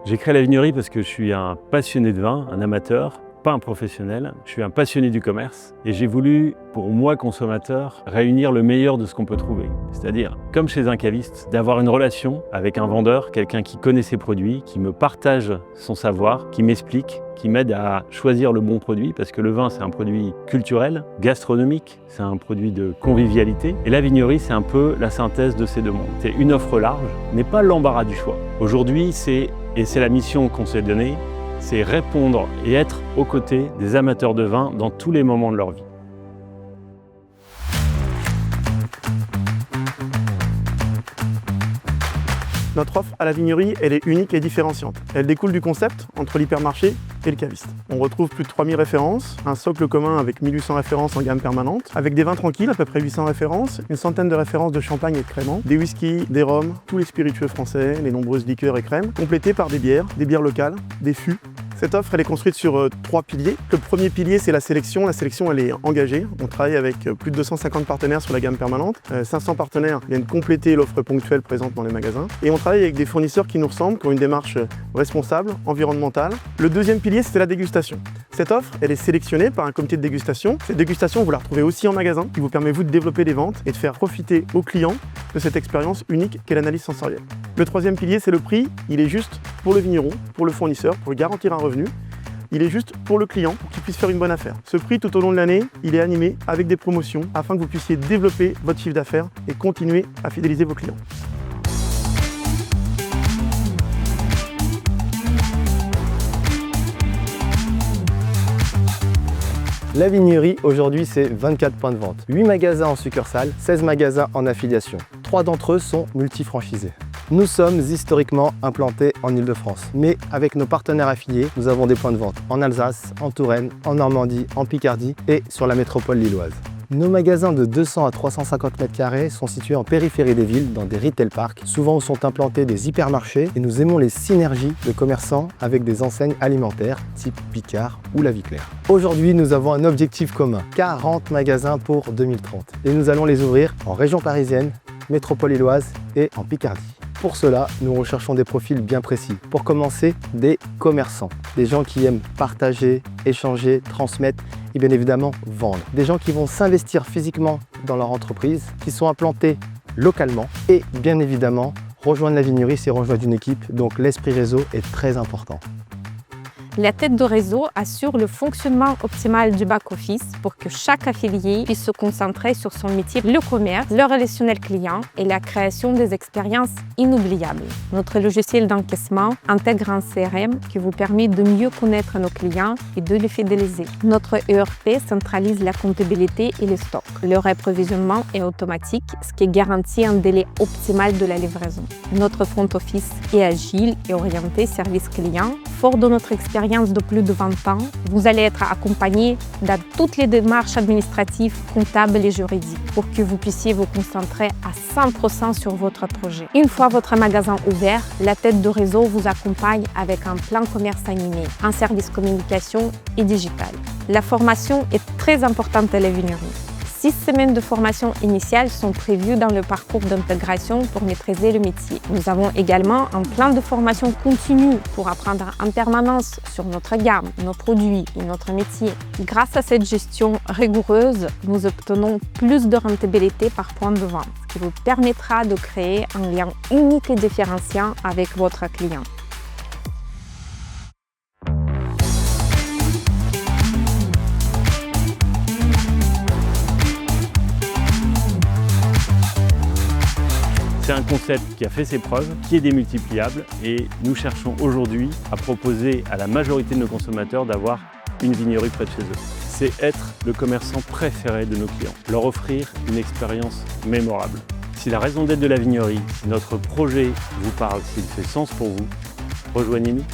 J'ai créé la vignerie parce que je suis un passionné de vin, un amateur, pas un professionnel. Je suis un passionné du commerce et j'ai voulu, pour moi consommateur, réunir le meilleur de ce qu'on peut trouver. C'est-à-dire, comme chez un caviste, d'avoir une relation avec un vendeur, quelqu'un qui connaît ses produits, qui me partage son savoir, qui m'explique, qui m'aide à choisir le bon produit, parce que le vin, c'est un produit culturel, gastronomique, c'est un produit de convivialité. Et la vignerie, c'est un peu la synthèse de ces deux mondes. C'est une offre large, mais pas l'embarras du choix. Aujourd'hui, c'est la mission qu'on s'est donnée, c'est répondre et être aux côtés des amateurs de vin dans tous les moments de leur vie. Notre offre à la vignerie, elle est unique et différenciante. Elle découle du concept entre l'hypermarché et le caviste. On retrouve plus de 3000 références, un socle commun avec 1800 références en gamme permanente, avec des vins tranquilles, à peu près 800 références, une centaine de références de champagne et de crémant, des whiskies, des rhums, tous les spiritueux français, les nombreuses liqueurs et crèmes, complétées par des bières locales, des fûts. Cette offre, elle est construite sur 3 piliers. Le premier pilier, c'est la sélection. La sélection, elle est engagée. On travaille avec plus de 250 partenaires sur la gamme permanente. 500 partenaires viennent compléter l'offre ponctuelle présente dans les magasins. Et on travaille avec des fournisseurs qui nous ressemblent, qui ont une démarche responsable, environnementale. Le deuxième pilier, c'est la dégustation. Cette offre, elle est sélectionnée par un comité de dégustation. Cette dégustation, vous la retrouvez aussi en magasin, qui vous permet, vous, de développer des ventes et de faire profiter aux clients de cette expérience unique qu'est l'analyse sensorielle. Le troisième pilier, c'est le prix. Il est juste pour le vigneron, pour le fournisseur, pour lui garantir un revenu. Il est juste pour le client, pour qu'il puisse faire une bonne affaire. Ce prix, tout au long de l'année, il est animé avec des promotions afin que vous puissiez développer votre chiffre d'affaires et continuer à fidéliser vos clients. La vignerie, aujourd'hui, c'est 24 points de vente, 8 magasins en succursale, 16 magasins en affiliation. 3 d'entre eux sont multifranchisés. Nous sommes historiquement implantés en Ile-de-France, mais avec nos partenaires affiliés, nous avons des points de vente en Alsace, en Touraine, en Normandie, en Picardie et sur la métropole lilloise. Nos magasins de 200 à 350 m² sont situés en périphérie des villes, dans des retail parks, souvent où sont implantés des hypermarchés, et nous aimons les synergies de commerçants avec des enseignes alimentaires type Picard ou La Vie Claire. Aujourd'hui, nous avons un objectif commun, 40 magasins pour 2030, et nous allons les ouvrir en région parisienne, métropole lilloise et en Picardie. Pour cela, nous recherchons des profils bien précis. Pour commencer, des commerçants, des gens qui aiment partager, échanger, transmettre et bien évidemment vendre. Des gens qui vont s'investir physiquement dans leur entreprise, qui sont implantés localement et bien évidemment, rejoindre la vignerie, c'est rejoindre une équipe, donc l'esprit réseau est très important. La tête de réseau assure le fonctionnement optimal du back-office pour que chaque affilié puisse se concentrer sur son métier, le commerce, le relationnel client et la création des expériences inoubliables. Notre logiciel d'encaissement intègre un CRM qui vous permet de mieux connaître nos clients et de les fidéliser. Notre ERP centralise la comptabilité et les stocks. Leur approvisionnement est automatique, ce qui garantit un délai optimal de la livraison. Notre front office est agile et orienté service client. Fort de notre expérience de plus de 20 ans, vous allez être accompagné dans toutes les démarches administratives, comptables et juridiques pour que vous puissiez vous concentrer à 100% sur votre projet. Une fois votre magasin ouvert, la tête de réseau vous accompagne avec un plan commerce animé, un service communication et digital. La formation est très importante à la vignerie. 6 semaines de formation initiale sont prévues dans le parcours d'intégration pour maîtriser le métier. Nous avons également un plan de formation continue pour apprendre en permanence sur notre gamme, nos produits et notre métier. Grâce à cette gestion rigoureuse, nous obtenons plus de rentabilité par point de vente, ce qui vous permettra de créer un lien unique et différenciant avec votre client. C'est un concept qui a fait ses preuves, qui est démultipliable et nous cherchons aujourd'hui à proposer à la majorité de nos consommateurs d'avoir une vignerie près de chez eux. C'est être le commerçant préféré de nos clients, leur offrir une expérience mémorable. Si la raison d'être de la vignerie, si notre projet vous parle, s'il fait sens pour vous, rejoignez-nous.